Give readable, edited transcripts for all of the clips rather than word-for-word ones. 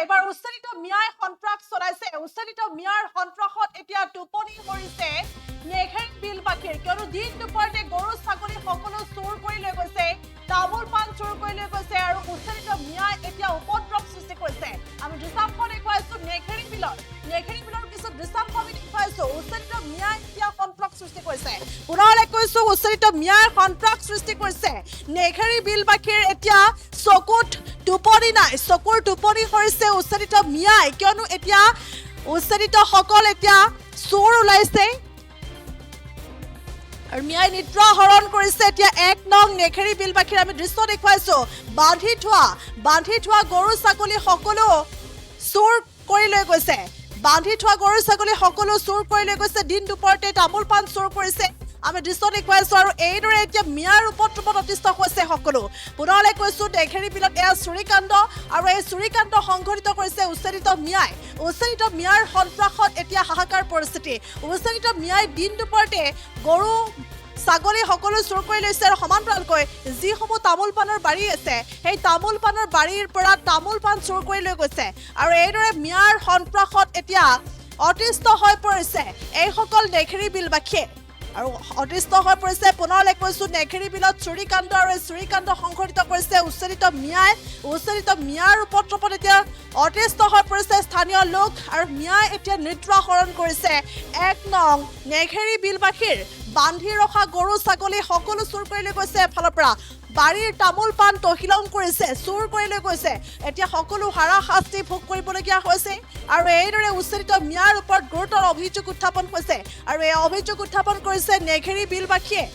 এবাৰ উচ্চাৰিত মিয়াই সন্ত্ৰাস চলাইছে উচ্চাৰিত মিয়াৰ সন্ত্ৰাসত এতিয়া টোপনি মৰিছে নেঘেৰি বিলবাসীৰ কিয়নো দিন দুপৰতে গৰু ছাগলী সকলো চুৰ কৰি লৈ গৈছে তামোল পাণ চুৰ কৰি লৈ গৈছে আৰু উচ্চাৰিত মিয়াই এতিয়া উপদ্ৰৱ সৃষ্টি কৰিছে আমি দৃশ্যাংশ দেখুৱাইছো নেঘেৰি বিলৰ কিছু দৃশ্যাংশ আমি দেখুৱাইছো উচ্চাৰিত মিয়াই এতিয়া সন্ত্ৰাস সৃষ্টি কৰিছে পুনৰ কৈছো উচ্চাৰিত মিয়াৰ সন্ত্ৰাস সৃষ্টি কৰিছে নেঘেৰি বিলবাসীৰ এতিয়া চকুত টোপনি নাই চকুৰ টোপনি সৰিছে উচ্চাৰিত মিয়াই কিয়নো এতিয়া উচ্চাৰিত সকল এতিয়া চোৰ ওলাইছে আৰু মিয়াই নিদ্ৰা হৰণ কৰিছে এতিয়া 1 নং নেঘেৰি বিলবাসীৰ আমি দৃশ্য দেখুৱাইছো বান্ধি থোৱা গৰু ছাগলী সকলো চোৰ কৰি লৈ গৈছে বান্ধি থোৱা গৰু ছাগলী সকলো চুৰ কৰি লৈ গৈছে দিন দুপৰতে তামোল পাণ চুৰ কৰিছে আমি দৃশ্য দেখুৱাইছো আৰু এইদৰে এতিয়া মিয়াৰ উপদ্ৰৱত অতিষ্ঠ হৈছে সকলো পুনৰলৈ কৈছো নেঘেৰি বিলত এয়া চুৰিকাণ্ড আৰু এই চুৰিকাণ্ড সংঘটিত কৰিছে উচ্চাৰিত মিয়াৰ সন্ত্ৰাসত এতিয়া হাহাকাৰ পৰিস্থিতি উচ্চাৰিত মিয়াই দিন দুপৰতে গৰু ছাগলী সকলো চুৰ কৰি লৈছে আৰু সমান্তৰালকৈ যিসমূহ তামোল পাণৰ বাৰী আছে সেই তামোল পাণৰ বাৰীৰ পৰা তামোল পাণ চুৰ কৰি লৈ গৈছে আৰু এইদৰে মিয়াৰ সন্ত্ৰাসত এতিয়া অতিষ্ঠ হৈ পৰিছে এইসকল নেঘেৰি বিলবাসীয়ে আৰু অতিষ্ঠ হৈ পৰিছে পুনৰলৈ কৈছো নেঘেৰি বিলত চুৰিকাণ্ড আৰু চুৰিকাণ্ড সংঘটিত কৰিছে উচ্চাৰিত মিয়াৰ উপদ্ৰৱত এতিয়া অতিষ্ঠ হৈ পৰিছে স্থানীয় লোক আৰু মিয়াই এতিয়া নিদ্ৰা হৰণ কৰিছে 1 নং নেঘেৰি বিলবাসীৰ বান্ধি ৰখা গৰু ছাগলী সকলো চুৰ কৰি লৈ গৈছে এফালৰ পৰা বাৰীৰ তামোল পাণ তহিলং কৰিছে চুৰ কৰি লৈ গৈছে এতিয়া সকলো হাৰাশাস্তি ভোগ কৰিবলগীয়া হৈছে আৰু এইদৰে উচ্চাৰিত মিয়াৰ ওপৰত গুৰুতৰ অভিযোগ উত্থাপন হৈছে আৰু এই অভিযোগ উত্থাপন কৰিছে নেঘেৰি বিলবাসীয়ে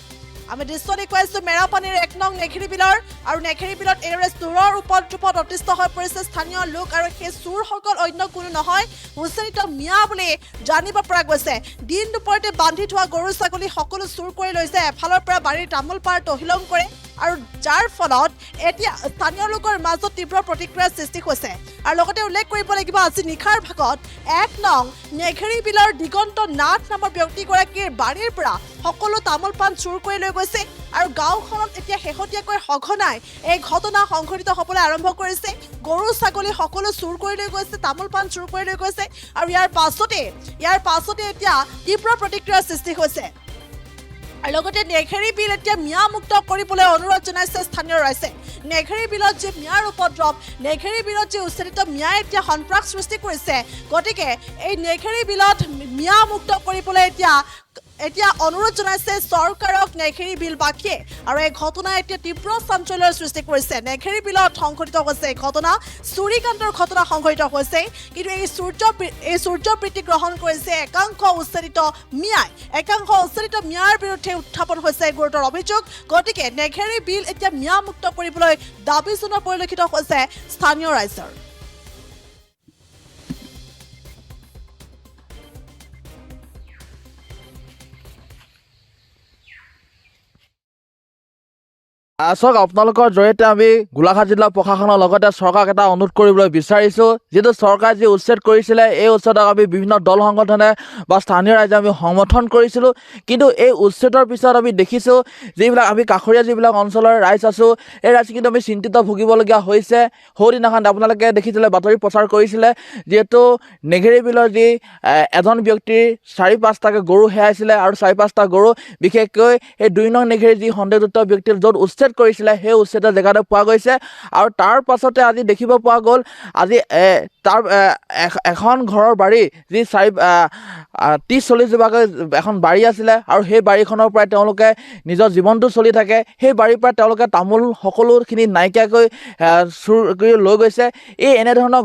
আমি দৃশ্য দেখুৱাইছো মেৰাপানীৰ 1 নং নেঘেৰি বিলৰ আৰু নেঘেৰি বিলত এইদৰে চোৰৰ উপদ্ৰৱত অতিষ্ঠ হৈ পৰিছে স্থানীয় লোক আৰু সেই চোৰসকল অন্য কোনো নহয় উচ্চাৰিত মিয়া বুলি জানিব পৰা গৈছে দিন দুপৰতে বান্ধি থোৱা গৰু ছাগলী সকলো চুৰ কৰি লৈছে এফালৰ পৰা বাৰীৰ তামোল পাণ তহিলং কৰে আৰু যাৰ ফলত এতিয়া স্থানীয় লোকৰ মাজত তীব্ৰ প্ৰতিক্ৰিয়াৰ সৃষ্টি হৈছে আৰু লগতে উল্লেখ কৰিব লাগিব আজি নিশাৰ ভাগত 1 নং নেঘেৰি বিলৰ দিগন্ত নাথ নামৰ ব্যক্তিগৰাকীৰ বাৰীৰ পৰা সকলো তামোল পাণ চুৰ কৰি লৈ গৈছে আৰু গাঁওখনত এতিয়া শেহতীয়াকৈ সঘনাই এই ঘটনা সংঘটিত হ'বলৈ আৰম্ভ কৰিছে গৰু ছাগলী সকলো চুৰ কৰি লৈ গৈছে তামোল পাণ চুৰ কৰি লৈ গৈছে আৰু ইয়াৰ পাছতে এতিয়া তীব্ৰ প্ৰতিক্ৰিয়াৰ সৃষ্টি হৈছে আৰু লগতে নেঘেৰি বিল এতিয়া মিয়া মুক্ত কৰিবলৈ অনুৰোধ জনাইছে স্থানীয় ৰাইজে নেঘেৰি বিলত যে মিয়াৰ উপদ্ৰৱ নেঘেৰি বিলত যে উচ্চাৰিত মিয়াই এতিয়া সন্ত্ৰাস সৃষ্টি কৰিছে গতিকে এই নেঘেৰি বিলত মিয়া মুক্ত কৰিবলৈ এতিয়া অনুৰোধ জনাইছে চৰকাৰক নেঘেৰি বিলবাসীয়ে আৰু এই ঘটনাই এতিয়া তীব্ৰ চাঞ্চল্যৰ সৃষ্টি কৰিছে নেঘেৰি বিলত সংঘটিত হৈছে এই ঘটনা চুৰিকাণ্ডৰ ঘটনা সংঘটিত হৈছে কিন্তু এই সূৰ্যবৃত্তি গ্ৰহণ কৰিছে একাংশ উচ্চাৰিত মিয়াৰ বিৰুদ্ধে উত্থাপন হৈছে গুৰুতৰ অভিযোগ গতিকে নেঘেৰি বিল এতিয়া মিয়া মুক্ত কৰিবলৈ দাবী জনোৱা পৰিলক্ষিত হৈছে স্থানীয় ৰাইজৰ চাওক আপোনালোকৰ জৰিয়তে আমি গোলাঘাট জিলা প্ৰশাসনৰ লগতে চৰকাৰক এটা অনুৰোধ কৰিবলৈ বিচাৰিছোঁ যিটো চৰকাৰে যি উচ্ছেদ কৰিছিলে এই উচ্ছেদক আমি বিভিন্ন দল সংগঠনে বা স্থানীয় ৰাইজে আমি সমৰ্থন কৰিছিলোঁ কিন্তু এই উচ্ছেদৰ পিছত আমি দেখিছোঁ যিবিলাক আমি কাষৰীয়া যিবিলাক অঞ্চলৰ ৰাইজ আছোঁ এই ৰাইজ কিন্তু আমি চিন্তিত ভুগিবলগীয়া হৈছে সৌদিনাখন আপোনালোকে দেখিছিলে বাতৰি প্ৰচাৰ কৰিছিলে যিহেতু নেঘেৰি বিলৰ যি এজন ব্যক্তিৰ 4-5টাকৈ গৰু হেৰাইছিলে আৰু 4-5টা গৰু বিশেষকৈ এই 2 নং নেঘেৰি যি সন্দেহযুক্ত ব্যক্তিৰ য'ত উচ্ছেদ কৰিছিলে সেই উচ্ছেদৰ জেগাতে পোৱা গৈছে আৰু তাৰ পাছতে আজি দেখিব পোৱা গ'ল আজি তাৰ এখন ঘৰৰ বাৰী যি 30-40 জোপাকৈ এখন বাৰী আছিলে আৰু সেই বাৰীখনৰ পৰাই তেওঁলোকে নিজৰ জীৱনটো চলি থাকে সেই বাৰীৰ পৰা তেওঁলোকে তামোল সকলোখিনি নাইকিয়াকৈ চুৰ কৰি লৈ গৈছে এই এনেধৰণৰ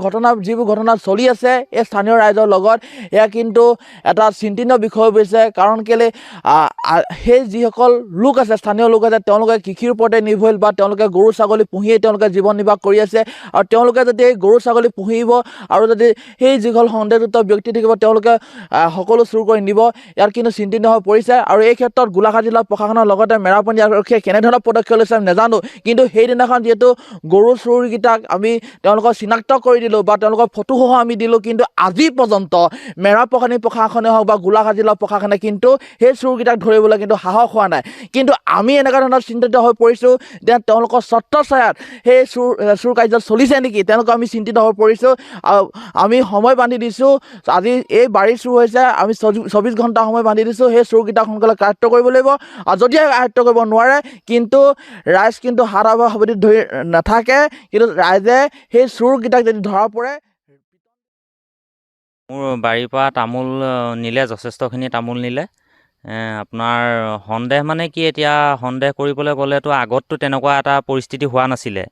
যিবোৰ ঘটনা চলি আছে এই স্থানীয় ৰাইজৰ লগত এয়া কিন্তু এটা চিন্তনীয় বিষয় হৈছে কাৰণ কেলৈ সেই যিসকল লোক আছে স্থানীয় লোক আছে তেওঁলোকে কৃষিৰ ওপৰতে নিৰ্ভৰশীল বা তেওঁলোকে গৰু ছাগলী পুহিয়ে তেওঁলোকে জীৱন নিৰ্বাহ কৰি আছে আৰু তেওঁলোকে যদি এই গৰু ছাগলী পুহিব আৰু যদি সেই যিসকল সন্দেহযুক্ত ব্যক্তি থাকিব তেওঁলোকে সকলো চুৰ কৰি নিব ইয়াৰ কিন্তু চিন্তনীয় হৈ পৰিছে আৰু এই ক্ষেত্ৰত গোলাঘাট জিলা প্ৰশাসনৰ লগতে মেৰাপানী আৰক্ষীয়ে কেনেধৰণৰ পদক্ষেপ লৈছে আমি নাজানো কিন্তু সেইদিনাখন যিহেতু গৰু চুৰকেইটাক আমি তেওঁলোকক চিনাক্ত কৰি দিলোঁ বা তেওঁলোকৰ ফটোসহ আমি দিলোঁ কিন্তু আজি পৰ্যন্ত মেৰাপানী প্ৰশাসনে হওক বা গোলাঘাট জিলা প্ৰশাসনে কিন্তু সেই চুৰকেইটাক ধৰিবলৈ কিন্তু সাহস হোৱা নাই কিন্তু আমি এনেকুৱা ধৰণৰ চিন্তিত হৈ পৰিছোঁ পৰিছোঁ এতিয়া তেওঁলোকৰ ছত্ৰছায়াত সেই চোৰ কাৰ্য চলিছে নেকি তেওঁলোকক আমি চিন্তিত হৈ পৰিছোঁ আমি সময় বান্ধি দিছোঁ আজি এই বাৰী চুৰ হৈছে আমি 24 ঘণ্টা সময় বান্ধি দিছোঁ সেই চোৰকেইটাক সোনকালে কাৰ্য কৰিব লাগিব আৰু যদিহে কাৰ্য কৰিব নোৱাৰে কিন্তু ৰাইজ কিন্তু হাত সাৱটি ধৰি নাথাকে কিন্তু ৰাইজে সেই চোৰকেইটাক যদি ধৰা পৰে মোৰ বাৰীৰ পৰা তামোল নিলে যথেষ্টখিনি তামোল নিলে আপোনাৰ সন্দেহ মানে কি এতিয়া সন্দেহ কৰিবলৈ গ'লেতো আগততো তেনেকুৱা এটা পৰিস্থিতি হোৱা নাছিলে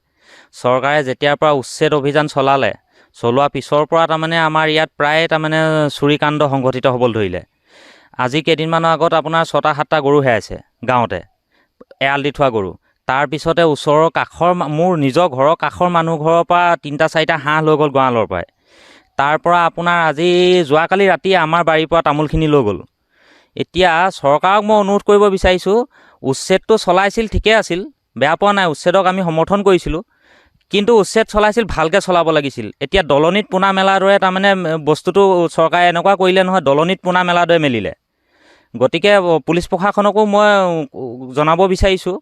চৰকাৰে যেতিয়াৰ পৰা উচ্ছেদ অভিযান চলোৱাৰ পিছৰ পৰা তাৰমানে আমাৰ ইয়াত প্ৰায় তাৰমানে চুৰিকাণ্ড সংঘটিত হ'বলৈ ধৰিলে আজি কেইদিনমানৰ আগত আপোনাৰ 6টা-7টা গৰু হেৰাইছে গাঁৱতে এৰাল দি থোৱা গৰু তাৰপিছতে ওচৰৰ কাষৰ মোৰ নিজৰ ঘৰৰ কাষৰ মানুহ ঘৰৰ পৰা 3টা-4টা হাঁহ লৈ গ'ল গঁৰালৰ পৰাই তাৰ পৰা আপোনাৰ আজি যোৱাকালি ৰাতি আমাৰ বাৰীৰ পৰা তামোলখিনি লৈ গ'ল এতিয়া চৰকাৰক মই অনুৰোধ কৰিব বিচাৰিছোঁ উচ্ছেদটো চলাইছিল ঠিকে আছিল বেয়া পোৱা নাই উচ্ছেদক আমি সমৰ্থন কৰিছিলোঁ কিন্তু উচ্ছেদ চলাইছিল ভালকৈ চলাব লাগিছিল এতিয়া দলনিত পোনা মেলাৰ দৰে তাৰমানে বস্তুটো চৰকাৰে এনেকুৱা কৰিলে নহয় দলনিত পোনা মেলাৰ দৰে মেলিলে গতিকে পুলিচ প্ৰশাসনকো মই জনাব বিচাৰিছোঁ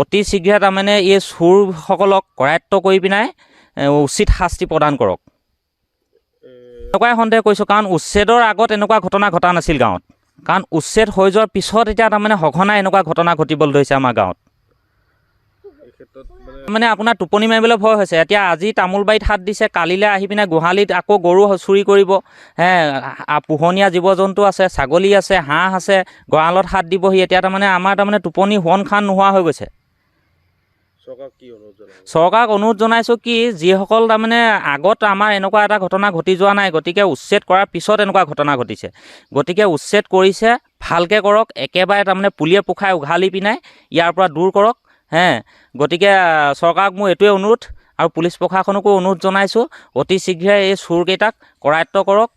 অতি শীঘ্ৰে তাৰমানে এই চোৰসকলক কৰায়ত্ব কৰি পিনাই উচিত শাস্তি প্ৰদান কৰক এনেকুৱাই সন্দেহ কৰিছোঁ কাৰণ উচ্ছেদৰ আগত এনেকুৱা ঘটনা ঘটা নাছিল গাঁৱত কাৰণ উচ্ছেদ হৈ যোৱাৰ পিছত এতিয়া তাৰমানে সঘনাই এনেকুৱা ঘটনা ঘটিবলৈ ধৰিছে আমাৰ গাঁৱত মানে আপোনাৰ টোপনি মাৰিবলৈ ভয় হৈছে এতিয়া আজি তামোল বাৰীত হাত দিছে কালিলৈ আহি পিনে গোহালিত আকৌ গৰু চুৰি কৰিব পোহনীয়া জীৱ জন্তু আছে ছাগলী আছে হাঁহ আছে গঁৰালত হাত দিবহি এতিয়া তাৰমানে আমাৰ তাৰমানে টোপনি হোৱন খান নোহোৱা হৈ গৈছে চৰকাৰক অনুৰোধ জনাইছোঁ কি যিসকল তাৰমানে আগত আমাৰ এনেকুৱা এটা ঘটনা ঘটি যোৱা নাই গতিকে উচ্ছেদ কৰাৰ পিছত এনেকুৱা ঘটনা ঘটিছে গতিকে উচ্ছেদ কৰিছে ভালকৈ কৰক একেবাৰে তাৰমানে পুলিয়ে পোখাই উঘালি পিনাই ইয়াৰ পৰা দূৰ কৰক গতিকে চৰকাৰক মোৰ এইটোৱে অনুৰোধ আৰু পুলিচ প্ৰশাসনকো অনুৰোধ জনাইছোঁ অতি শীঘ্ৰে এই চোৰকেইটাক কৰায়ত্ব কৰক